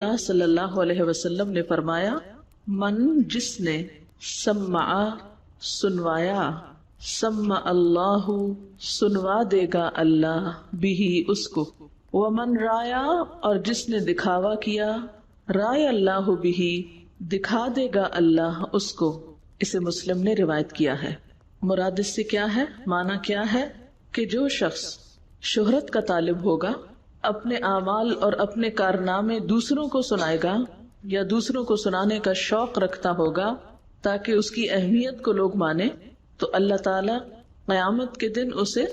صلی اللہ علیہ وسلم نے فرمایا، من جس نے سمع سنوایا، سمع اللہ سنوا دے گا اللہ بھی اس کو، ومن رایا اور جس نے دکھاوا کیا، رائے اللہ بھی دکھا دے گا اللہ اس کو۔ اسے مسلم نے روایت کیا ہے۔ مراد اس سے کیا ہے، معنی کیا ہے کہ جو شخص شہرت کا طالب ہوگا، اپنے اعمال اور اپنے کارنامے دوسروں کو سنائے گا یا دوسروں کو سنانے کا شوق رکھتا ہوگا تاکہ اس کی اہمیت کو لوگ مانے، تو اللہ تعالی قیامت کے دن اسے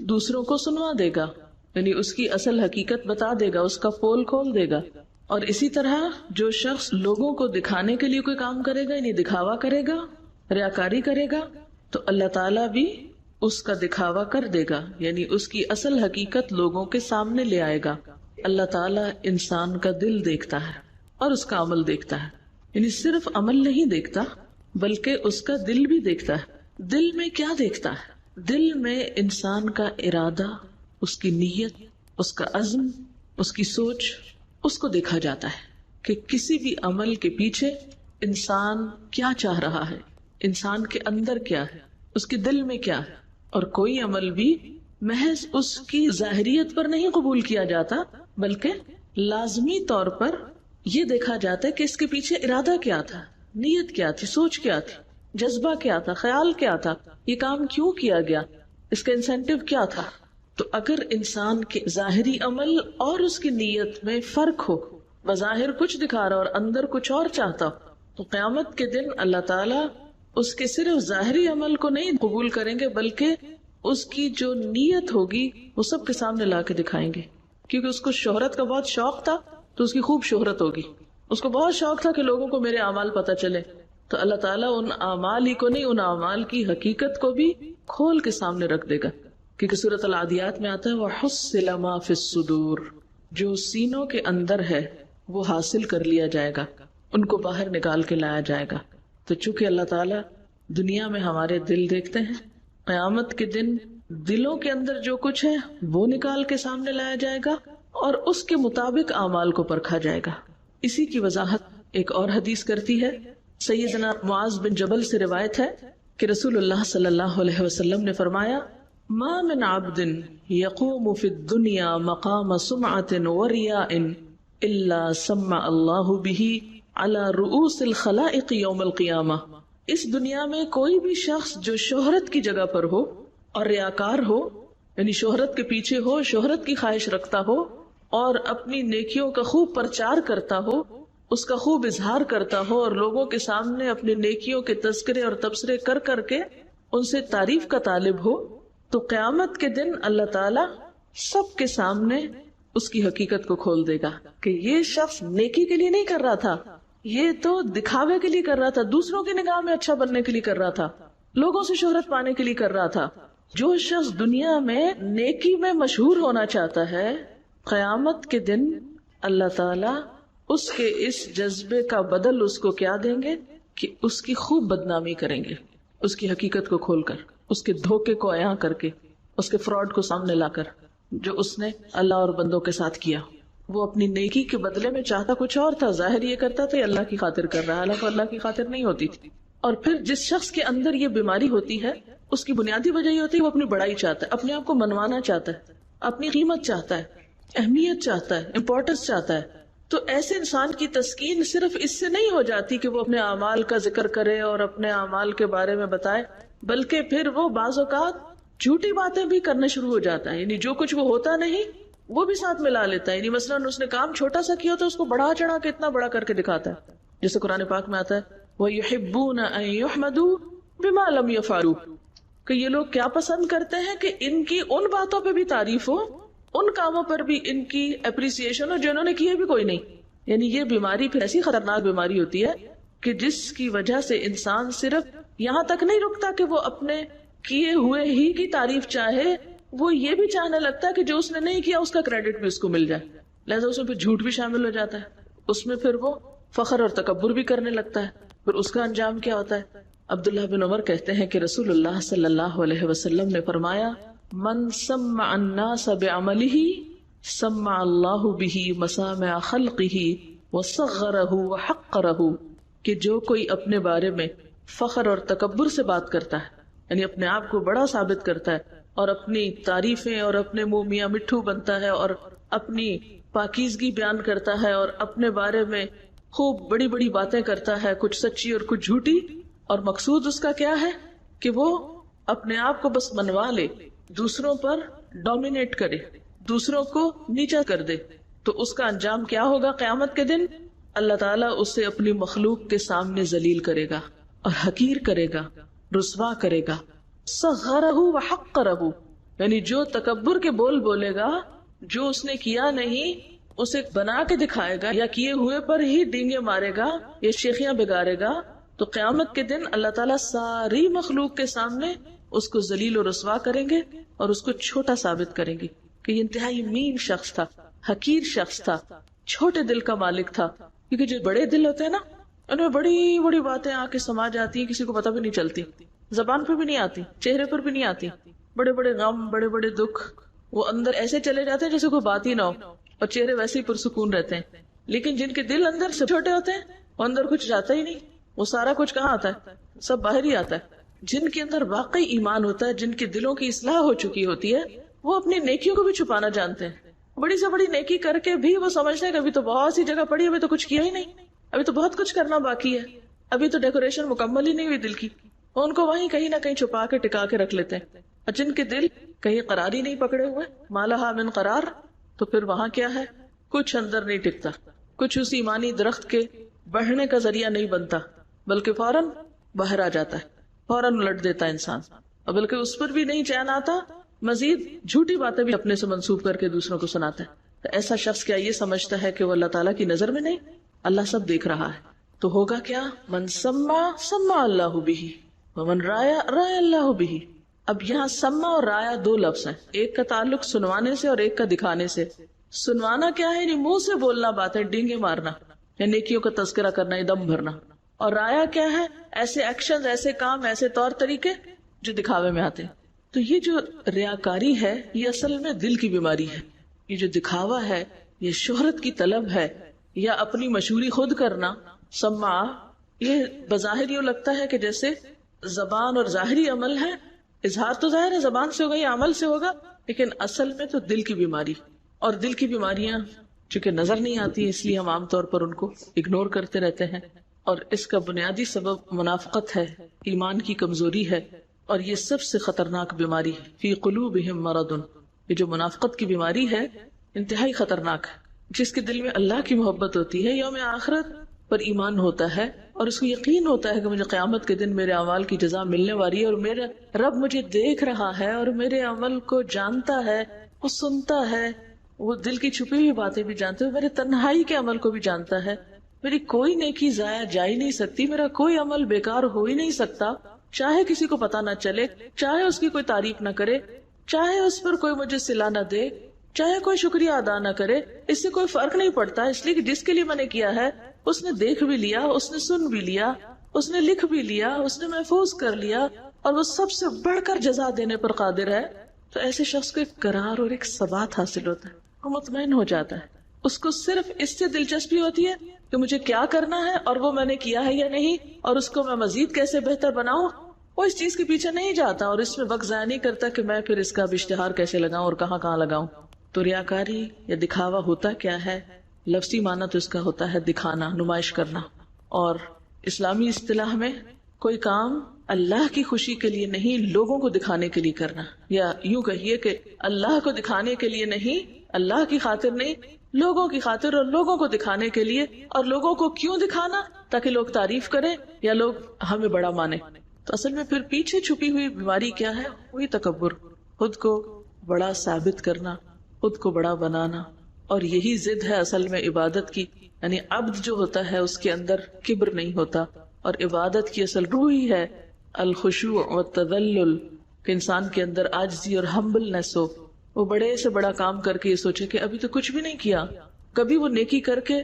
دوسروں کو سنوا دے گا، یعنی اس کی اصل حقیقت بتا دے گا، اس کا پول کھول دے گا۔ اور اسی طرح جو شخص لوگوں کو دکھانے کے لیے کوئی کام کرے گا، یعنی دکھاوا کرے گا، ریاکاری کرے گا، تو اللہ تعالیٰ بھی اس کا دکھاوا کر دے گا، یعنی اس کی اصل حقیقت لوگوں کے سامنے لے آئے گا۔ اللہ تعالیٰ انسان کا دل دیکھتا ہے اور اس کا عمل دیکھتا ہے، یعنی صرف عمل نہیں دیکھتا بلکہ اس کا دل بھی دیکھتا ہے۔ دل میں کیا دیکھتا ہے؟ دل میں انسان کا ارادہ، اس کی نیت، اس کا عزم، اس کی سوچ، اس کو دیکھا جاتا ہے کہ کسی بھی عمل کے پیچھے انسان کیا چاہ رہا ہے، انسان کے اندر کیا ہے، اس کے دل میں کیا ہے۔ اور کوئی عمل بھی محض اس کی ظاہریت پر نہیں قبول کیا جاتا بلکہ لازمی طور پر یہ دیکھا جاتا ہے کہ اس کے پیچھے ارادہ کیا تھا، نیت کیا تھی، سوچ کیا تھی، جذبہ کیا تھا، خیال کیا تھا، یہ کام کیوں کیا گیا، اس کا انسینٹیو کیا تھا۔ تو اگر انسان کے ظاہری عمل اور اس کی نیت میں فرق ہو، بظاہر کچھ دکھا رہا اور اندر کچھ اور چاہتا ہو، تو قیامت کے دن اللہ تعالیٰ اس کے صرف ظاہری عمل کو نہیں قبول کریں گے بلکہ اس کی جو نیت ہوگی وہ سب کے سامنے لا کے دکھائیں گے۔ کیونکہ اس کو شہرت کا بہت شوق تھا تو اس کی خوب شہرت ہوگی، اس کو بہت شوق تھا کہ لوگوں کو میرے اعمال پتہ چلے، تو اللہ تعالیٰ ان اعمال ہی کو نہیں، ان اعمال کی حقیقت کو بھی کھول کے سامنے رکھ دے گا۔ کیونکہ سورۃ العادیات میں آتا ہے وَحُصِّلَ مَا فِي الصُّدُورِ، جو سینوں کے اندر ہے وہ حاصل کر لیا جائے گا، ان کو باہر نکال کے لایا جائے گا۔ تو چونکہ اللہ تعالیٰ دنیا میں ہمارے دل دیکھتے ہیں، قیامت کے دن دلوں کے اندر جو کچھ ہے وہ نکال کے سامنے لایا جائے گا اور اس کے مطابق اعمال کو پرکھا جائے گا۔ اسی کی وضاحت ایک اور حدیث کرتی ہے۔ سیدنا معاذ بن جبل سے روایت ہے کہ رسول اللہ صلی اللہ علیہ وسلم نے فرمایا، ما من عبد يقوم في الدنيا مقام سمعة ورياء الا سمع الله به على رؤوس الخلائق يوم القيامة۔ اس دنیا میں کوئی بھی شخص جو شہرت کی جگہ پر ہو اور ریاکار ہو، یعنی شہرت کے پیچھے ہو، شہرت کی خواہش رکھتا ہو اور اپنی نیکیوں کا خوب پرچار کرتا ہو، اس کا خوب اظہار کرتا ہو اور لوگوں کے سامنے اپنی نیکیوں کے تذکرے اور تبصرے کر کر کے ان سے تعریف کا طالب ہو، تو قیامت کے دن اللہ تعالی سب کے سامنے اس کی حقیقت کو کھول دے گا کہ یہ شخص نیکی کے لیے نہیں کر رہا تھا، یہ تو دکھاوے کے لیے کر رہا تھا، دوسروں کی نگاہ میں اچھا بننے کے لیے کر رہا تھا، لوگوں سے شہرت پانے کے لیے کر رہا تھا۔ جو شخص دنیا میں نیکی میں مشہور ہونا چاہتا ہے، قیامت کے دن اللہ تعالی اس کے اس جذبے کا بدل اس کو کیا دیں گے کہ اس کی خوب بدنامی کریں گے، اس کی حقیقت کو کھول کر، اس کے دھوکے کو عیاں کر کے، اس کے فراڈ کو سامنے لا کر، جو اس نے اللہ اور بندوں کے ساتھ کیا۔ وہ اپنی نیکی کے بدلے میں چاہتا کچھ اور تھا، ظاہر یہ کرتا تھا اللہ کی خاطر کر رہا ہے، حالانکہ اللہ کی خاطر نہیں ہوتی تھی۔ اور پھر جس شخص کے اندر یہ بیماری ہوتی ہے، اس کی بنیادی وجہ یہ ہوتی ہے وہ اپنی بڑائی چاہتا ہے، اپنے آپ کو منوانا چاہتا ہے، اپنی قیمت چاہتا ہے، اہمیت چاہتا ہے، امپورٹنس چاہتا ہے۔ تو ایسے انسان کی تسکین صرف اس سے نہیں ہو جاتی کہ وہ اپنے اعمال کا ذکر کرے اور اپنے اعمال کے بارے میں بتائے، بلکہ پھر وہ بعض اوقات جھوٹی باتیں بھی کرنا شروع ہو جاتا ہے، یعنی جو کچھ وہ ہوتا نہیں وہ بھی ساتھ ملا لیتا ہے۔ یعنی مثلاً اس نے کام چھوٹا سا کیا تو اس کو بڑھا چڑھا کے اتنا بڑا کر کے دکھاتا ہے، جیسے قرآن پاک میں آتا ہے وَيُحِبُّونَ أَن يُحْمَدُوا بِمَا لَمْ يَفْعَلُوا، کہ یہ لوگ کیا پسند کرتے ہیں کہ ان کی ان باتوں پہ بھی تعریف ہو، ان کاموں پر بھی ان کی اپریسیشن ہو جنہوں نے کیے بھی کوئی نہیں۔ یعنی یہ بیماری پھر ایسی خطرناک بیماری ہوتی ہے کہ جس کی وجہ سے انسان صرف یہاں تک نہیں رکتا کہ وہ اپنے کیے ہوئے ہی کی تعریف چاہے، وہ یہ بھی چاہنے لگتا ہے کہ جو اس نے نہیں کیا اس کا کریڈٹ بھی اس کو مل جائے، لہذا اس میں پھر جھوٹ بھی شامل ہو جاتا ہے، اس میں پھر وہ فخر اور تکبر بھی کرنے لگتا ہے۔ پھر اس کا انجام کیا ہوتا ہے؟ عبداللہ بن عمر کہتے ہیں کہ رسول اللہ صلی اللہ علیہ وسلم نے فرمایا، من سمع الناس بعملہ سمع اللہ بہ مسامع خلقہ وصغرہ وحقرہ، کہ جو کوئی اپنے بارے میں فخر اور تکبر سے بات کرتا ہے، یعنی اپنے آپ کو بڑا ثابت کرتا ہے اور اپنی تعریفیں اور اپنے منہ میاں مٹھو بنتا ہے اور اپنی پاکیزگی بیان کرتا ہے اور اپنے بارے میں خوب بڑی بڑی باتیں کرتا ہے، کچھ سچی اور کچھ جھوٹی، اور مقصود اس کا کیا ہے کہ وہ اپنے آپ کو بس منوا لے، دوسروں پر ڈومینیٹ کرے، دوسروں کو نیچا کر دے، تو اس کا انجام کیا ہوگا قیامت کے دن؟ اللہ تعالیٰ اسے اپنی مخلوق کے سامنے ذلیل کرے گا اور حقیر کرے گا، رسوا کرے گا۔ صغرہ وحقرہ، یعنی جو تکبر کے بول بولے گا، جو اس نے کیا نہیں اسے بنا کے دکھائے گا یا کیے ہوئے پر ہی ڈینگے مارے گا یا شیخیاں بگاڑے گا، تو قیامت کے دن اللہ تعالیٰ ساری مخلوق کے سامنے اس کو ذلیل و رسوا کریں گے اور اس کو چھوٹا ثابت کریں گے کہ یہ انتہائی مین شخص تھا، حقیر شخص تھا، چھوٹے دل کا مالک تھا۔ کیونکہ جو بڑے دل ہوتے ہیں نا، ان میں بڑی بڑی باتیں آ کے سما جاتی ہیں، کسی کو پتہ بھی نہیں چلتی، زبان پہ بھی نہیں آتی، چہرے پر بھی نہیں آتی، بڑے بڑے غم، بڑے بڑے دکھ وہ اندر ایسے چلے جاتے ہیں جیسے کوئی بات ہی نہ ہو، اور چہرے ویسے ہی پرسکون رہتے ہیں۔ لیکن جن کے دل اندر سے چھوٹے ہوتے ہیں، وہ اندر کچھ جاتا ہی نہیں، وہ سارا کچھ کہاں آتا ہے؟ سب باہر ہی آتا ہے۔ جن کے اندر واقعی ایمان ہوتا ہے، جن کے دلوں کی اصلاح ہو چکی ہوتی ہے، وہ اپنی نیکیوں کو بھی چھپانا جانتے ہیں۔ بڑی سے بڑی نیکی کر کے بھی وہ سمجھتے ہیں کہ ابھی تو بہت سی جگہ پڑی، ابھی تو کچھ کیا ہی نہیں، ابھی تو بہت کچھ کرنا باقی ہے، ابھی تو ڈیکوریشن مکمل ہی نہیں ہوئی دل کی، ان کو وہیں کہیں نہ کہیں چھپا کے ٹکا کے رکھ لیتے ہیں۔ اور جن کے دل کہیں قرار ہی نہیں پکڑے ہوئے، ما لہا من قرار، تو پھر وہاں کیا ہے؟ کچھ اندر نہیں ٹکتا، کچھ اس ایمانی درخت کے بڑھنے کا ذریعہ نہیں بنتا، بلکہ فوراً باہر آ جاتا ہے، فوراً الٹ دیتا ہے انسان، اور بلکہ اس پر بھی نہیں چین آتا، مزید جھوٹی باتیں بھی اپنے سے منسوب کر کے دوسروں کو سناتا ہے۔ تو ایسا شخص کیا یہ سمجھتا ہے کہ وہ اللہ تعالیٰ کی نظر میں نہیں؟ اللہ سب دیکھ رہا ہے۔ تو ہوگا کیا؟ من سمع سمع اللہ بہ ومن رایا رایا اللہ بہ۔ اب یہاں سمع اور رایا دو لفظ ہیں، ایک کا تعلق سنوانے سے اور ایک کا دکھانے سے۔ سنوانا کیا ہے؟ یعنی منہ سے بولنا باتیں، ڈینگے مارنا یا نیکیوں کا تذکرہ کرنا یا دم بھرنا۔ اور رایا کیا ہے؟ ایسے ایکشن، ایسے کام، ایسے طور طریقے جو دکھاوے میں آتے ہیں۔ تو یہ جو ریاکاری ہے، یہ اصل میں دل کی بیماری ہے۔ یہ جو دکھاوا ہے، یہ شہرت کی طلب ہے یا اپنی مشہوری خود کرنا، سمع، یہ بظاہر یوں لگتا ہے کہ جیسے زبان اور ظاہری عمل ہے، اظہار تو ظاہر ہے زبان سے ہوگا یا عمل سے ہوگا، لیکن اصل میں تو دل کی بیماری۔ اور دل کی بیماریاں چونکہ نظر نہیں آتی، اس لیے ہم عام طور پر ان کو اگنور کرتے رہتے ہیں، اور اس کا بنیادی سبب منافقت ہے، ایمان کی کمزوری ہے، اور یہ سب سے خطرناک بیماری ہے۔ فی قلوبہم مرض، یہ جو منافقت کی بیماری ہے انتہائی خطرناک ہے۔ جس کے دل میں اللہ کی محبت ہوتی ہے، یوم آخرت پر ایمان ہوتا ہے، اور اس کو یقین ہوتا ہے کہ مجھے قیامت کے دن میرے اعمال کی جزا ملنے والی ہے، اور میرا رب مجھے دیکھ رہا ہے اور میرے عمل کو جانتا ہے، وہ سنتا ہے، وہ دل کی چھپی ہوئی باتیں بھی جانتا ہے، میرے تنہائی کے عمل کو بھی جانتا ہے، میری کوئی نیکی ضائع جا ہی نہیں سکتی، میرا کوئی عمل بیکار ہو ہی نہیں سکتا، چاہے کسی کو پتہ نہ چلے، چاہے اس کی کوئی تعریف نہ کرے، چاہے اس پر کوئی مجھے صلہ نہ دے، چاہے کوئی شکریہ ادا نہ کرے، اس سے کوئی فرق نہیں پڑتا، اس لیے کہ جس کے لیے میں نے کیا ہے اس نے دیکھ بھی لیا، اس نے سن بھی لیا، اس نے لکھ بھی لیا، اس نے محفوظ کر لیا، اور وہ سب سے بڑھ کر جزا دینے پر قادر ہے۔ تو ایسے شخص کو ایک قرار اور ایک ثبات حاصل ہوتا ہے، وہ مطمئن ہو جاتا ہے، اس کو صرف اس سے دلچسپی ہوتی ہے کہ مجھے کیا کرنا ہے اور وہ میں نے کیا ہے یا نہیں، اور اس کو میں مزید کیسے بہتر بناؤں۔ وہ اس چیز کے پیچھے نہیں جاتا اور اس میں وقت ضائع نہیں کرتا کہ میں پھر اس کا اشتہار کیسے لگاؤں اور کہاں کہاں لگاؤں۔ تو ریاکاری یا دکھاوا ہوتا کیا ہے؟ لفظی معنی تو اس کا ہوتا ہے دکھانا، نمائش کرنا، اور اسلامی اصطلاح میں کوئی کام اللہ کی خوشی کے لیے نہیں، لوگوں کو دکھانے کے لیے کرنا، یا یوں کہیے کہ اللہ کو دکھانے کے لیے نہیں، اللہ کی خاطر نہیں، لوگوں کی خاطر اور لوگوں کو دکھانے کے لیے۔ اور لوگوں کو کیوں دکھانا؟ تاکہ لوگ تعریف کریں یا لوگ ہمیں بڑا مانیں۔ تو اصل میں پھر پیچھے چھپی ہوئی بیماری کیا ہے؟ وہی تکبر، خود کو بڑا ثابت کرنا، خود کو بڑا بنانا، اور یہی ضد ہے اصل میں عبادت کی۔ یعنی عبد جو ہوتا ہے اس کے اندر کبر نہیں ہوتا، اور عبادت کی اصل روح ہی ہے الخشوع والتذلل، کہ انسان کے اندر عاجزی اور ہمبلنس ہو، وہ بڑے سے بڑا کام کر کے یہ سوچے کہ ابھی تو کچھ بھی نہیں کیا، کبھی وہ نیکی کر کے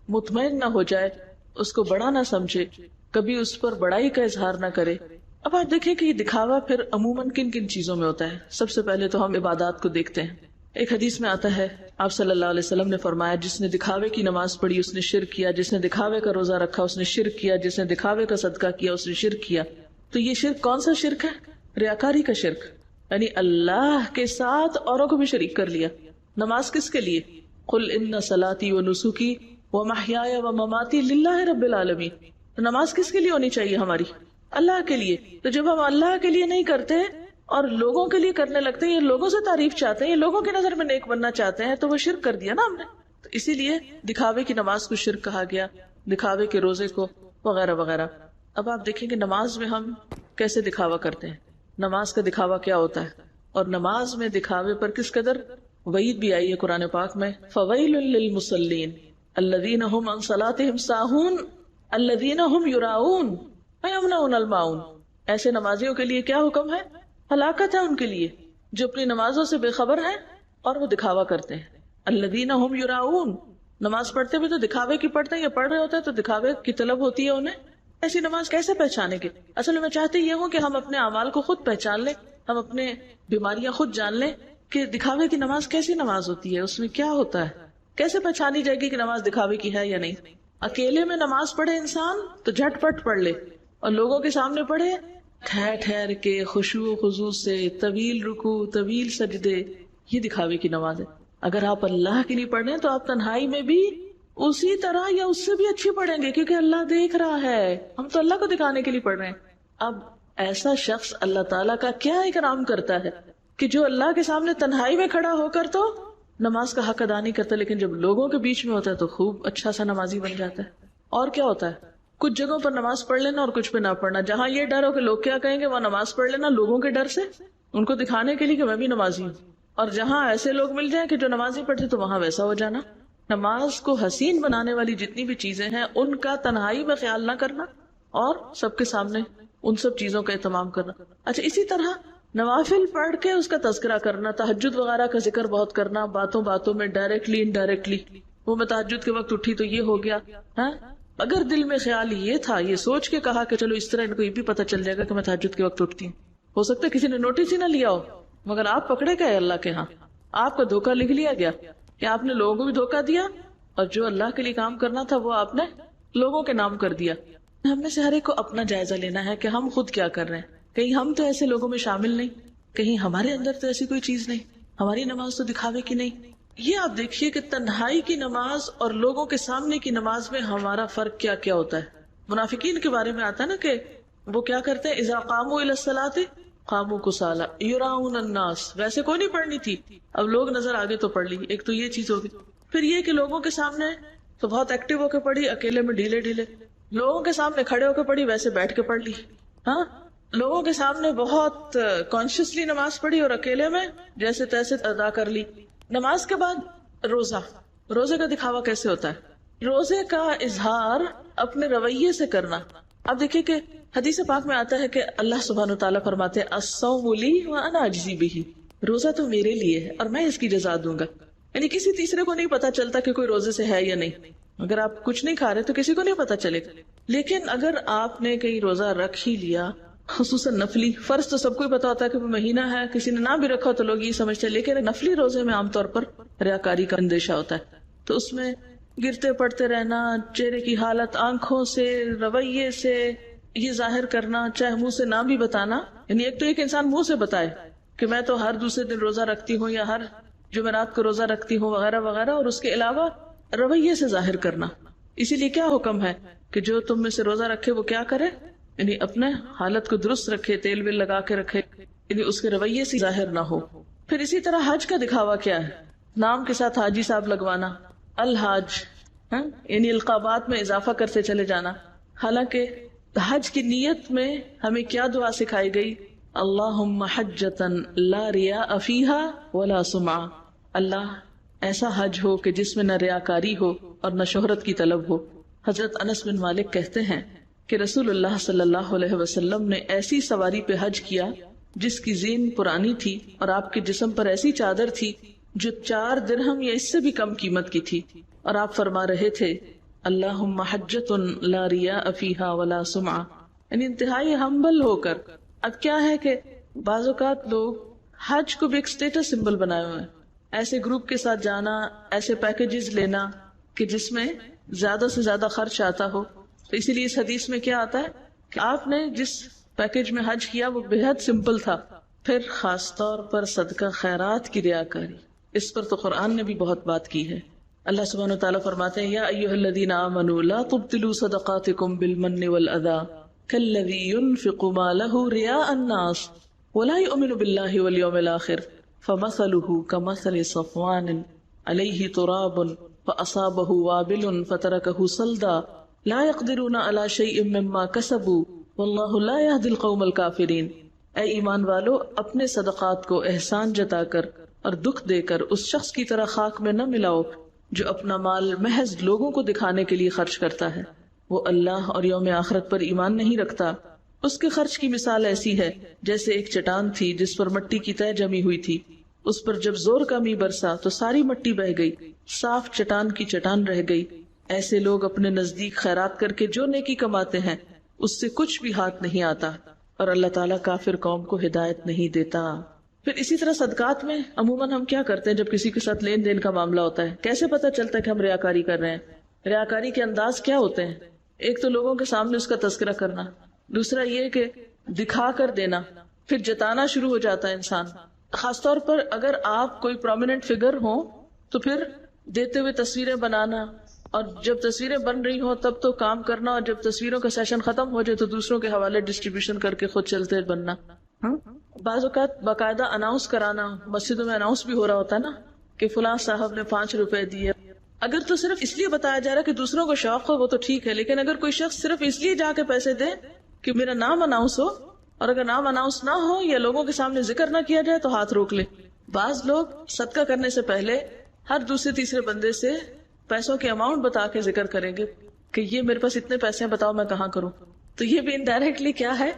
مطمئن نہ ہو جائے، اس کو بڑا نہ سمجھے، کبھی اس پر بڑائی کا اظہار نہ کرے۔ اب آپ دیکھیں کہ یہ دکھاوا پھر عموماً کن کن چیزوں میں ہوتا ہے۔ سب سے پہلے تو ہم عبادات کو دیکھتے ہیں ایک حدیث میں آتا ہے آپ صلی اللہ علیہ وسلم نے فرمایا جس نے دکھاوے کی نماز پڑھی اس نے شرک کیا، جس نے دکھاوے کا روزہ رکھا اس نے شرک کیا، جس نے دکھاوے کا صدقہ کیا اس نے شرک کیا۔ تو یہ شرک کون سا شرک ہے؟ ریاکاری کا شرک، یعنی اللہ کے ساتھ اوروں کو بھی شریک کر لیا۔ نماز کس کے لیے؟ قل ان صلاتی و نسکی و محیای و مماتی للہ رب العالمین۔ تو نماز کس کے لیے ہونی چاہیے ہماری؟ اللہ کے لیے۔ تو جب ہم اللہ کے لیے نہیں کرتے اور لوگوں کے لیے کرنے لگتے ہیں، یہ لوگوں سے تعریف چاہتے ہیں، یہ لوگوں کی نظر میں نیک بننا چاہتے ہیں، تو وہ شرک کر دیا نا ہم نے۔ تو اسی لیے دکھاوے کی نماز کو شرک کہا گیا، دکھاوے کے روزے کو وغیرہ وغیرہ۔ اب آپ دیکھیں کہ نماز میں ہم کیسے دکھاوا کرتے ہیں، نماز کا دکھاوا کیا ہوتا ہے، اور نماز میں دکھاوے پر کس قدر وعید بھی آئی ہے قرآن پاک میں۔ فویل للمصلین الذین هم عن صلاتهم ساہون الذین هم یراؤون ویمنعون الماعون۔ ایسے نمازیوں کے لیے کیا حکم ہے؟ ہلاکت ہے ان کے لیے جو اپنی نمازوں سے بے خبر ہیں اور وہ دکھاوا کرتے ہیں۔ الذین هم یراؤون، نماز پڑھتے بھی تو دکھاوے کی پڑھتے ہیں، یا پڑھ رہے ہوتے ہیں تو دکھاوے کی طلب ہوتی ہے انہیں۔ ایسی نماز کیسے پہچانے گے؟ اصل میں چاہتے یہ ہوں کہ ہم اپنے اعمال کو خود پہچان لیں، ہم اپنے بیماریاں خود جان لیں کہ دکھاوے کی نماز کیسی نماز ہوتی ہے، اس میں کیا ہوتا ہے، کیسے پہچانی جائے گی کہ نماز دکھاوے کی ہے یا نہیں۔ اکیلے میں نماز پڑھے انسان تو جھٹ پٹ پڑھ لے، اور لوگوں کے سامنے پڑھے ٹھہر ٹھہر کے خشوع و خضوع سے، طویل رکوع طویل سجدے، یہ دکھاوے کی نماز ہے۔ اگر آپ اللہ کے لیے پڑھ رہے ہیں تو آپ تنہائی میں بھی اسی طرح یا اس سے بھی اچھی پڑھیں گے، کیونکہ اللہ دیکھ رہا ہے، ہم تو اللہ کو دکھانے کے لیے پڑھ رہے ہیں۔ اب ایسا شخص اللہ تعالیٰ کا کیا اکرام کرتا ہے کہ جو اللہ کے سامنے تنہائی میں کھڑا ہو کر تو نماز کا حق ادا نہیں کرتا، لیکن جب لوگوں کے بیچ میں ہوتا ہے تو خوب اچھا سا نمازی بن جاتا ہے۔ اور کیا ہوتا ہے، کچھ جگہوں پر نماز پڑھ لینا اور کچھ پہ نہ پڑھنا، جہاں یہ ڈر ہو کہ لوگ کیا کہیں گے وہاں نماز پڑھ لینا لوگوں کے ڈر سے، ان کو دکھانے کے لیے کہ میں بھی نمازی ہوں، اور جہاں ایسے لوگ مل جائیں کہ جو نمازی پڑھتے تو وہاں ویسا ہو جانا۔ نماز کو حسین بنانے والی جتنی بھی چیزیں ہیں ان کا تنہائی میں خیال نہ کرنا اور سب کے سامنے ان سب چیزوں کا اہتمام کرنا۔ اچھا، اسی طرح نوافل پڑھ کے اس کا تذکرہ کرنا، تہجد وغیرہ کا ذکر بہت کرنا، باتوں باتوں میں ڈائریکٹلی انڈائریکٹلی، وہ میں تہجد کے وقت اٹھی تو یہ ہو گیا، ہاں اگر دل میں خیال یہ تھا، یہ سوچ کے کہا کہ چلو اس طرح ان کو یہ بھی پتہ چل جائے گا کہ میں تہجد کے وقت اٹھتی ہوں، ہو سکتا ہے کسی نے نوٹس ہی نہ لیا ہو، مگر آپ پکڑے گئے اللہ کے ہاں، آپ کا دھوکہ لکھ لیا گیا کہ آپ نے لوگوں کو بھی دھوکہ دیا، اور جو اللہ کے لیے کام کرنا تھا وہ آپ نے لوگوں کے نام کر دیا۔ ہم میں سے ہر ایک کو اپنا جائزہ لینا ہے کہ ہم خود کیا کر رہے ہیں، کہیں ہم تو ایسے لوگوں میں شامل نہیں، کہیں ہمارے اندر تو ایسی کوئی چیز نہیں، ہماری نماز تو دکھاوے کی نہیں۔ یہ آپ دیکھیے کہ تنہائی کی نماز اور لوگوں کے سامنے کی نماز میں ہمارا فرق کیا کیا ہوتا ہے۔ منافقین کے بارے میں آتا ہے نا کہ وہ کیا کرتے ہیں، اذا قاموا الی الصلاۃ قاموا کسالى یراؤن الناس، ویسے کوئی نہیں پڑھنی تھی، اب لوگ نظر آگے تو پڑھ لی، ایک تو یہ چیز ہوگی۔ پھر یہ کہ لوگوں کے سامنے تو بہت ایکٹیو ہو کے پڑھی، اکیلے میں ڈھیلے ڈھیلے، لوگوں کے سامنے کھڑے ہو کے پڑھی، ویسے بیٹھ کے پڑھ لی، ہاں لوگوں کے سامنے بہت کانشیسلی نماز پڑھی اور اکیلے میں جیسے تیسے ادا کر لی۔ نماز کے بعد روزہ، روزے کا دکھاوا کیسے ہوتا ہے؟ روزے کا اظہار اپنے رویے سے کرنا۔ اب دیکھیے کہ حدیث پاک میں آتا ہے کہ اللہ سبحانہ وتعالیٰ فرماتے ہیں الصوم لی وانا اجزی بہ، روزہ تو میرے لیے ہے اور میں اس کی جزا دوں گا۔ یعنی کسی تیسرے کو نہیں پتا چلتا کہ کوئی روزے سے ہے یا نہیں، اگر آپ کچھ نہیں کھا رہے تو کسی کو نہیں پتا چلے گا، لیکن اگر آپ نے کہیں روزہ رکھ ہی لیا، خصوصاً نفلی، فرض تو سب کو ہی پتا ہوتا ہے کہ وہ مہینہ ہے، کسی نے نہ بھی رکھا تو لوگ یہ سمجھتے ہیں، لیکن نفلی روزے میں عام طور پر ریاکاری کا اندیشہ ہوتا ہے، تو اس میں گرتے پڑتے رہنا، چہرے کی حالت، آنکھوں سے، رویے سے یہ ظاہر کرنا، چاہے منہ سے نہ بھی بتانا، یعنی ایک تو ایک انسان منہ سے بتائے کہ میں تو ہر دوسرے دن روزہ رکھتی ہوں یا ہر جمعرات کو روزہ رکھتی ہوں وغیرہ وغیرہ، اور اس کے علاوہ رویے سے ظاہر کرنا۔ اسی لیے کیا حکم ہے کہ جو تم میں سے روزہ رکھے وہ کیا کرے، یعنی اپنے حالت کو درست رکھے، تیل ویل لگا کے رکھے، یعنی اس کے رویے سے ظاہر نہ ہو۔ پھر اسی طرح حج کا دکھاوا کیا ہے، نام کے ساتھ حاجی صاحب لگوانا، الحاج، یعنی القابات میں اضافہ کرتے چلے جانا، حالانکہ حج کی نیت میں ہمیں کیا دعا سکھائی گئی، اللہم حجتا لا ریاء فیہا ولا سمعہ، اللہ ایسا حج ہو کہ جس میں نہ ریاکاری ہو اور نہ شہرت کی طلب ہو۔ حضرت انس بن مالک کہتے ہیں کہ رسول اللہ صلی اللہ علیہ وسلم نے ایسی سواری پہ حج کیا جس کی زین پرانی تھی اور آپ کے جسم پر ایسی چادر تھی جو 4 درہم یا اس سے بھی کم قیمت کی تھی، اور آپ فرما رہے تھے اللہم حجۃ لا ریاء فیہا ولا سمعہ، یعنی انتہائی ہمبل ہو کر۔ اب کیا ہے کہ بعض اوقات لوگ حج کو بھی ایک سٹیٹس سمبل بنائے ہوئے ہیں، ایسے گروپ کے ساتھ جانا، ایسے پیکیجز لینا کہ جس میں زیادہ سے زیادہ خرچ آتا ہو. تو اسی لیے اس حدیث میں کیا آتا ہے کہ آپ نے جس پیکیج میں حج کیا وہ بے حد سمپل تھا. پھر خاص طور پر صدقہ خیرات کی ریاکاری، اس پر تو قرآن نے بھی بہت بات کی ہے. اللہ سبحانہ وتعالیٰ فرماتے ہیں یا ایھا الذین آمنوا لا تبطلوا صدقاتکم بالمن والأذى كالذی ينفق مالہ رئاء الناس ولا يؤمن باللہ والیوم الآخر فمثلہ کمثل صفوان علیہ تراب فأصابہ وابل فترکہ صلدا لا يقدرون على شیء مما کسبوا واللہ لا یہدی القوم الکافرین. اے ایمان والو، اپنے صدقات کو احسان جتا کر اور دکھ دے کر اس شخص کی طرح خاک میں نہ ملاؤ جو اپنا مال محض لوگوں کو دکھانے کے لیے خرچ کرتا ہے، وہ اللہ اور یوم آخرت پر ایمان نہیں رکھتا. اس کے خرچ کی مثال ایسی ہے جیسے ایک چٹان تھی جس پر مٹی کی تہ جمی ہوئی تھی. اس پر جب زور کا می برسا تو ساری مٹی بہہ گئی، صاف چٹان کی چٹان رہ گئی. ایسے لوگ اپنے نزدیک خیرات کر کے جو نیکی کماتے ہیں اس سے کچھ بھی ہاتھ نہیں آتا، اور اللہ تعالیٰ کافر قوم کو ہدایت نہیں دیتا. پھر اسی طرح صدقات میں عموماً ہم کیا کرتے ہیں جب کسی کے ساتھ لین دین کا معاملہ ہوتا ہے؟ کیسے پتہ چلتا ہے کہ ہم ریاکاری کر رہے ہیں؟ ریاکاری کے انداز کیا ہوتے ہیں؟ ایک تو لوگوں کے سامنے اس کا تذکرہ کرنا، دوسرا یہ کہ دکھا کر دینا، پھر جتانا شروع ہو جاتا ہے انسان. خاص طور پر اگر آپ کوئی پرومیننٹ فگر ہوں تو پھر دیتے ہوئے تصویریں بنانا، اور جب تصویریں بن رہی ہوں تب تو کام کرنا، اور جب تصویروں کا سیشن ختم ہو جائے تو دوسروں کے حوالے ڈسٹریبیوشن کر کے خود چلتے بننا. بعض اوقات باقاعدہ اناؤنس کرانا، مسجدوں میں اناؤنس بھی ہو رہا ہوتا ہے نا کہ فلاں صاحب نے 5 روپے دیے. اگر تو صرف اس لیے بتایا جا رہا ہے کہ دوسروں کو شوق ہو وہ تو ٹھیک ہے، لیکن اگر کوئی شخص صرف اس لیے جا کے پیسے دے کہ میرا نام اناؤنس ہو، اور اگر نام اناؤنس نہ ہو یا لوگوں کے سامنے ذکر نہ کیا جائے تو ہاتھ روک لے. بعض لوگ صدقہ کرنے سے پہلے ہر دوسرے تیسرے بندے سے پیسوں کے اماؤنٹ بتا کے ذکر کریں گے کہ یہ میرے پاس اتنے پیسے ہیں، بتاؤ میں کہاں کروں. تو یہ بھی انڈائریکٹلی کیا ہے،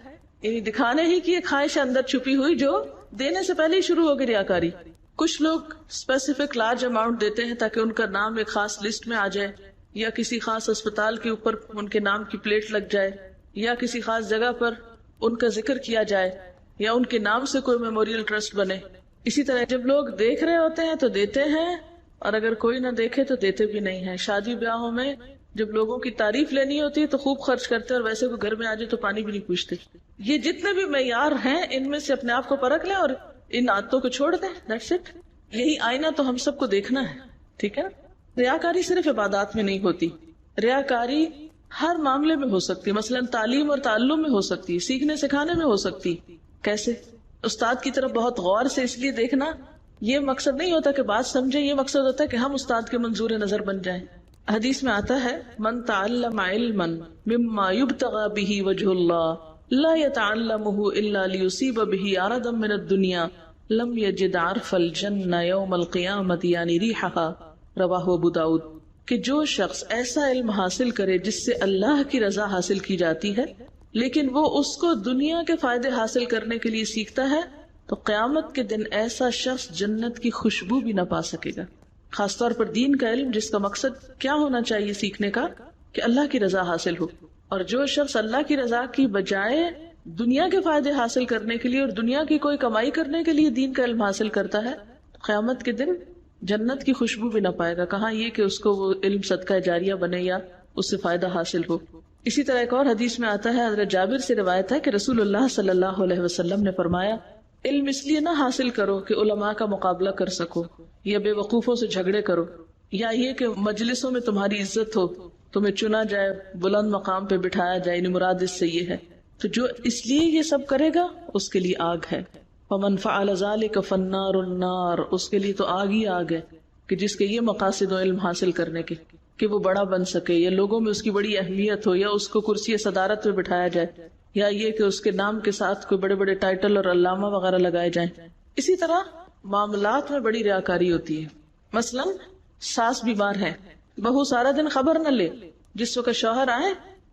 یعنی دکھانے ہی کی ایک خواہش اندر چھپی ہوئی جو دینے سے پہلے ہی شروع ہوگی ریاکاری. کچھ لوگ اسپیسیفک لارج اماؤنٹ دیتے ہیں تاکہ ان کا نام ایک خاص لسٹ میں آ جائے، یا کسی خاص اسپتال کے اوپر ان کے نام کی پلیٹ لگ جائے، یا کسی خاص جگہ پر ان کا ذکر کیا جائے، یا ان کے نام سے کوئی میموریل ٹرسٹ بنے. اسی طرح جب لوگ دیکھ رہے ہوتے ہیں تو دیتے ہیں، اور اگر کوئی نہ دیکھے تو دیتے بھی نہیں ہیں. شادی بیاہوں میں جب لوگوں کی تعریف لینی ہوتی ہے تو خوب خرچ کرتے ہیں، اور ویسے کوئی گھر میں آ جائے تو پانی بھی نہیں پوچھتے. یہ جتنے بھی معیار ہیں ان میں سے اپنے آپ کو پرکھ لیں اور ان عادتوں کو چھوڑ دیں. That's it. یہی آئینہ تو ہم سب کو دیکھنا ہے، ٹھیک ہے. ریاکاری صرف عبادات میں نہیں ہوتی، ریاکاری ہر معاملے میں ہو سکتی. مثلا تعلیم اور تعلم میں ہو سکتی، سیکھنے سکھانے میں ہو سکتی. کیسے؟ استاد کی طرف بہت غور سے اس لیے دیکھنا، یہ مقصد نہیں ہوتا کہ بات سمجھے، یہ مقصد ہوتا ہے کہ ہم استاد کے منظور نظر بن جائیں. حدیث میں آتا ہے من تعلم علما مما يبتغى به وجه الله لا يتعلمه الا ليصيب به عرضا من الدنيا لم يجد عرف الجنة يوم القيامة يعني ريحها رواہ ابو داؤد. کہ جو شخص ایسا علم حاصل کرے جس سے اللہ کی رضا حاصل کی جاتی ہے لیکن وہ اس کو دنیا کے فائدے حاصل کرنے کے لیے سیکھتا ہے تو قیامت کے دن ایسا شخص جنت کی خوشبو بھی نہ پا سکے گا. خاص طور پر دین کا علم جس کا مقصد کیا ہونا چاہیے سیکھنے کا کہ اللہ کی رضا حاصل ہو. اور جو شخص اللہ کی رضا کی بجائے دنیا کے فائدے حاصل کرنے کے لیے اور دنیا کی کوئی کمائی کرنے کے لیے دین کا علم حاصل کرتا ہے قیامت کے دن جنت کی خوشبو بھی نہ پائے گا. کہاں یہ کہ اس کو وہ علم صدقہ جاریہ بنے یا اس سے فائدہ حاصل ہو. اسی طرح ایک اور حدیث میں آتا ہے، حضرت جابر سے روایت ہے کہ رسول اللہ صلی اللہ علیہ وسلم نے فرمایا علم اس لیے نہ حاصل کرو کہ علماء کا مقابلہ کر سکو یا بے وقوفوں سے جھگڑے کرو، یا یہ کہ مجلسوں میں تمہاری عزت ہو، تمہیں چنا جائے، بلند مقام پہ بٹھایا جائے. یعنی مراد اس سے یہ ہے. تو جو اس لیے یہ سب کرے گا اس کے لیے آگ ہے. وَمَنْ فَعَلَ ذَلِكَ فَالنَّارُ النَّارُ. اس کے لیے تو آگ ہی آگ ہے کہ جس کے یہ مقاصد و علم حاصل کرنے کے کہ وہ بڑا بن سکے، یا لوگوں میں اس کی بڑی اہمیت ہو، یا اس کو کرسی صدارت پہ بٹھایا جائے، یا یہ کہ اس کے نام کے ساتھ کوئی بڑے بڑے ٹائٹل اور علامہ وغیرہ لگائے جائیں. اسی طرح معاملات میں بڑی ریاکاری ہوتی ہے. مثلا ساس بیمار ہے، بہو سارا دن خبر نہ لے، جس وقت شوہر آئے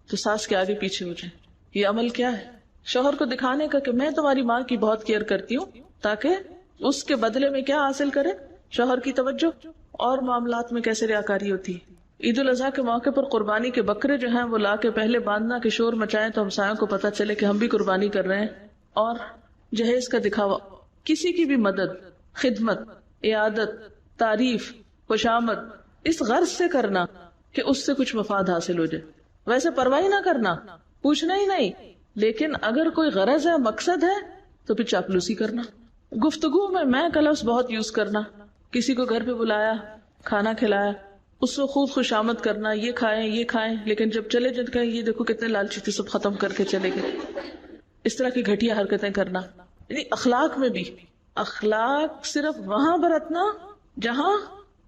تو ساس کے آگے پیچھے ہو جائے. یہ عمل کیا ہے؟ شوہر کو دکھانے کا کہ میں تمہاری ماں کی بہت کیئر کرتی ہوں، تاکہ اس کے بدلے میں کیا حاصل کرے؟ شوہر کی توجہ. اور معاملات میں کیسے ریاکاری ہوتی ہے؟ عید الاضحیٰ کے موقع پر قربانی کے بکرے جو ہیں وہ لا کے پہلے باندھنا کہ شور مچائیں تو ہمسایوں کو پتہ چلے کہ ہم بھی قربانی کر رہے ہیں، اور جہیز کا دکھاوا. کسی کی بھی مدد، خدمت عیادت، تعریف، خوشامد اس غرض سے کرنا کہ اس سے کچھ مفاد حاصل ہو جائے. ویسے پرواہ نہ کرنا، پوچھنا ہی نہیں، لیکن اگر کوئی غرض ہے، مقصد ہے تو پھر چاپلوسی کرنا. گفتگو میں کا لفظ بہت یوز کرنا. کسی کو گھر پہ بلایا، کھانا کھلایا، اس کو خوب خوشامد کرنا، یہ کھائیں، لیکن جب چلے جاتے یہ دیکھو کتنے لالچی تھے، سب ختم کر کے چلے گئے. اس طرح کی گھٹیا حرکتیں کرنا. یعنی اخلاق میں بھی، اخلاق صرف وہاں برتنا جہاں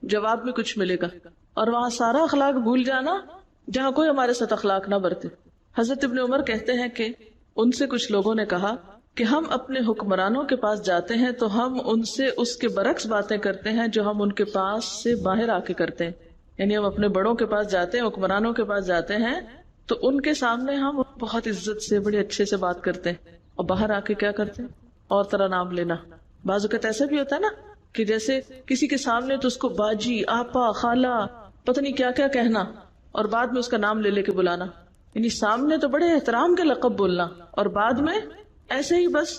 جواب میں کچھ ملے گا، اور وہاں سارا اخلاق بھول جانا جہاں کوئی ہمارے ساتھ اخلاق نہ برتے. حضرت ابن عمر کہتے ہیں کہ ان سے کچھ لوگوں نے کہا کہ ہم اپنے حکمرانوں کے پاس جاتے ہیں تو ہم ان سے اس کے برعکس باتیں کرتے ہیں جو ہم ان کے پاس سے باہر آ کے کرتے ہیں. یعنی ہم اپنے بڑوں کے پاس جاتے ہیں، حکمرانوں کے پاس جاتے ہیں تو ان کے سامنے ہم بہت عزت سے، بڑے اچھے سے بات کرتے ہیں، اور باہر آ کے کیا کرتے ہیں؟ اور طرح نام لینا. بعض اوقات ایسا بھی ہوتا ہے نا کہ جیسے کسی کے سامنے تو اس کو باجی، آپا، خالہ، پتہ نہیں کیا کیا کہنا، اور بعد میں اس کا نام لے کے بلانا. یعنی سامنے تو بڑے احترام کے لقب بولنا، اور بعد میں ایسے ہی بس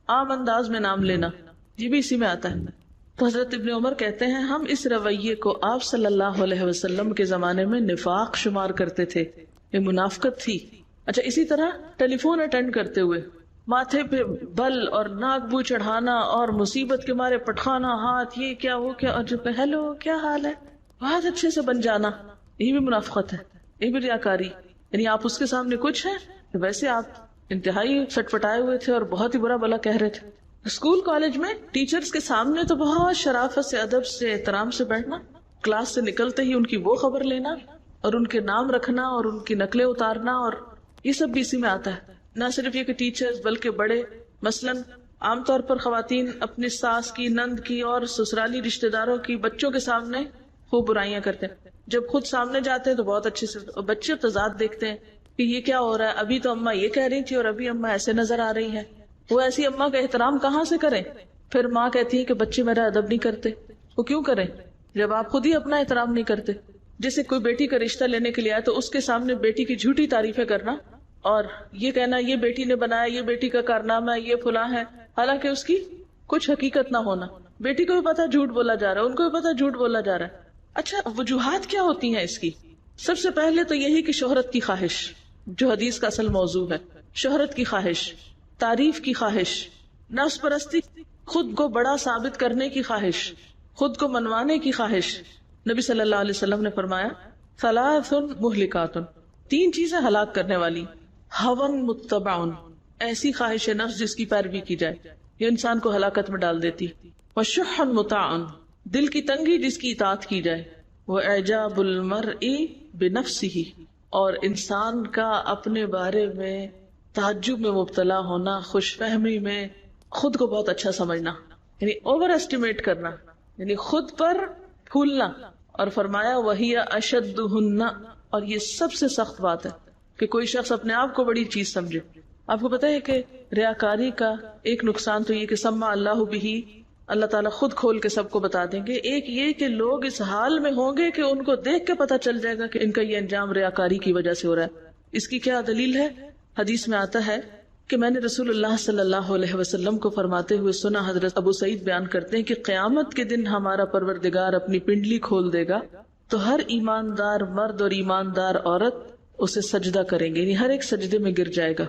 عام انداز میں نام لینا. یہ بھی اسی میں آتا ہے. تو حضرت ابن عمر کہتے ہیں ہم اس رویے کو آپ صلی اللہ علیہ وسلم کے زمانے میں نفاق شمار کرتے تھے، یہ منافقت تھی. اچھا، اسی طرح ٹیلی فون اٹینڈ کرتے ہوئے ماتھے پہ بل اور ناک بو چڑھانا اور مصیبت کے مارے پٹخانا ہاتھ، یہ کیا وہ کیا، اور جب ہیلو کیا حال ہے بہت اچھے سے بن جانا، یہ بھی منافقت ہے، یہ بھی ریاکاری. یعنی آپ اس کے سامنے کچھ ہیں، ویسے آپ انتہائی سٹپٹائے ہوئے تھے اور بہت ہی برا بلا کہہ رہے تھے. اسکول کالج میں ٹیچرز کے سامنے تو بہت شرافت سے، ادب سے، احترام سے بیٹھنا، کلاس سے نکلتے ہی ان کی وہ خبر لینا اور ان کے نام رکھنا اور ان کی نقلیں اتارنا، اور یہ سب بھی اسی میں آتا ہے. نہ صرف یہ کہ ٹیچرز بلکہ بڑے، مثلاً عام طور پر خواتین اپنی ساس کی، نند کی اور سسرالی رشتہ داروں کی بچوں کے سامنے خوب برائیاں کرتے ہیں. جب خود سامنے جاتے ہیں تو بہت اچھے سے، بچے تضاد دیکھتے ہیں کہ یہ کیا ہو رہا ہے، ابھی تو اماں یہ کہہ رہی تھی اور ابھی اماں ایسے نظر آ رہی ہیں. وہ ایسی اماں کا احترام کہاں سے کریں؟ پھر ماں کہتی ہے کہ بچے میرا ادب نہیں کرتے. وہ کیوں کریں جب آپ خود ہی اپنا احترام نہیں کرتے؟ جیسے کوئی بیٹی کا رشتہ لینے کے لیے آئے تو اس کے سامنے بیٹی کی جھوٹی تعریفیں کرنا اور یہ کہنا یہ بیٹی نے بنایا، یہ بیٹی کا کارنامہ ہے، یہ فلاں ہے، حالانکہ اس کی کچھ حقیقت نہ ہونا. بیٹی کو بھی پتا جھوٹ بولا جا رہا ہے، ان کو بھی پتا جھوٹ بولا جا رہا ہے. اچھا، وجوہات کیا ہوتی ہیں اس کی؟ سب سے پہلے تو یہی کہ شہرت کی خواہش، جو حدیث کا اصل موضوع ہے. شہرت کی خواہش، تعریف کی خواہش، نفس پرستی، خود کو بڑا ثابت کرنے کی خواہش، خود کو منوانے کی خواہش. نبی صلی اللہ علیہ وسلم نے فرمایا ثلاث مہلکات، 3 چیزیں ہلاک کرنے والی. ہون متبع، ایسی خواہش نفس جس کی پیروی کی جائے، یہ انسان کو ہلاکت میں ڈال دیتی. وشح مطاع، دل کی تنگی جس کی اطاعت کی جائے. واعجاب المرء بنفسہ، اور انسان کا اپنے بارے میں تعجب میں مبتلا ہونا، خوش فہمی میں، خود کو بہت اچھا سمجھنا، یعنی اوور ایسٹیمیٹ کرنا، یعنی خود پر پھولنا. اور فرمایا وہی اشدہن، اور یہ سب سے سخت بات ہے کہ کوئی شخص اپنے آپ کو بڑی چیز سمجھے. آپ کو پتہ ہے کہ ریاکاری کا ایک نقصان تو یہ کہ سمع اللہ بہ، اللہ تعالیٰ خود کھول کے سب کو بتا دیں گے. ایک یہ کہ لوگ اس حال میں ہوں گے کہ ان کو دیکھ کے پتہ چل جائے گا کہ ان کا یہ انجام ریاکاری کی وجہ سے ہو رہا ہے. اس کی کیا دلیل ہے؟ حدیث میں آتا ہے کہ میں نے رسول اللہ صلی اللہ علیہ وسلم کو فرماتے ہوئے سنا. حضرت ابو سعید بیان کرتے ہیں کہ قیامت کے دن ہمارا پروردگار اپنی پنڈلی کھول دے گا تو ہر ایماندار مرد اور ایماندار عورت اسے سجدہ کریں گے، یعنی ہر ایک سجدے میں گر جائے گا.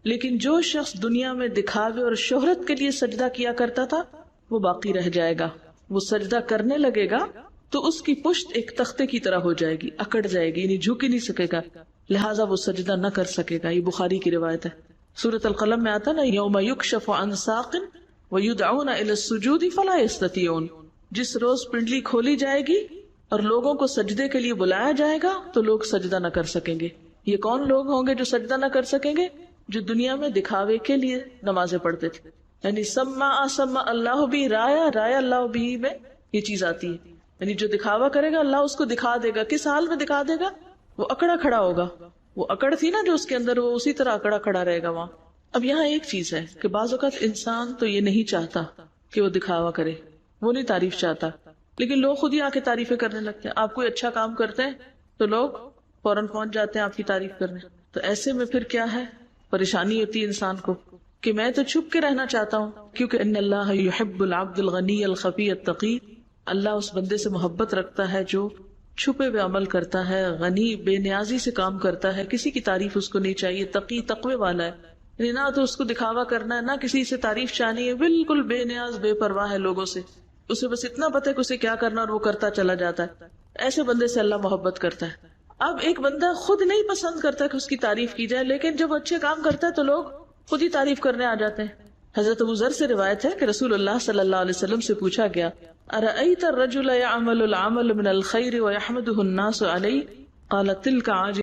لیکن جو شخص دنیا میں دکھاوے اور شہرت کے لیے سجدہ کیا کرتا تھا وہ باقی رہ جائے گا. وہ سجدہ کرنے لگے گا تو اس کی پشت ایک تختے کی طرح ہو جائے گی، اکڑ جائے گی، یعنی جھک ہی نہیں سکے گا، لہٰذا وہ سجدہ نہ کر سکے گا. یہ بخاری کی روایت ہے. سورۃ القلم میں آتا نا یوم یکشف عن ساق ویدعون الی السجود فلا یستطیعون، جس روز پنڈلی کھولی جائے گی اور لوگوں کو سجدے کے لیے بلایا جائے گا تو لوگ سجدہ نہ کر سکیں گے. یہ کون لوگ ہوں گے جو سجدہ نہ کر سکیں گے؟ جو دنیا میں دکھاوے کے لیے نمازیں پڑھتے تھے. یعنی سمع اللہ بھی، رایا اللہ بھی میں یہ چیز آتی ہے. یعنی جو دکھاوا کرے گا اللہ اس کو دکھا دے گا. کس حال میں دکھا دے گا؟ وہ اکڑا کھڑا ہوگا. وہ اکڑ تھی نا جو اس کے اندر، وہ اسی طرح اکڑا کھڑا رہے گا وہاں. اب یہاں ایک چیز ہے کہ بعض اوقات انسان تو یہ نہیں چاہتا کہ وہ دکھاوا کرے، وہ نہیں تعریف چاہتا، لیکن لوگ خود ہی آ کے تعریفیں کرنے لگتے ہیں. آپ کوئی اچھا کام کرتے ہیں تو لوگ فوراً پہنچ جاتے ہیں آپ کی تعریف کرنے. تو ایسے میں پھر کیا ہے؟ پریشانی ہوتی ہے انسان کو. کہ میں تو چھپ کے رہنا چاہتا ہوں، کیونکہ ان اللہ یحب العبد الغنی الخفی التقی، اللہ اس بندے سے محبت رکھتا ہے جو چھپے ہوئے عمل کرتا ہے، غنی بے نیازی سے کام کرتا ہے، کسی کی تعریف اس کو نہیں چاہیے، تقی تقوی والا ہے، یعنی نہ تو اس کو دکھاوا کرنا ہے، نہ کسی سے تعریف چاہنی ہے، بالکل بے نیاز بے پرواہ ہے لوگوں سے، اسے بس اتنا پتہ ہے کہ اسے کیا کرنا اور وہ کرتا چلا جاتا ہے. ایسے بندے سے اللہ محبت کرتا ہے. اب ایک بندہ خود نہیں پسند کرتا کہ اس کی تعریف کی جائے، لیکن جب اچھے کام کرتا ہے تو لوگ خود ہی تعریف کرنے آ جاتے ہیں. حضرت ابو ذر سے روایت ہے کہ رسول اللہ صلی اللہ علیہ وسلم سے پوچھا گیا، ارأیت الرجل یعمل العمل من الخیر ویحمدہ الناس علیہ، قال تلک عاجل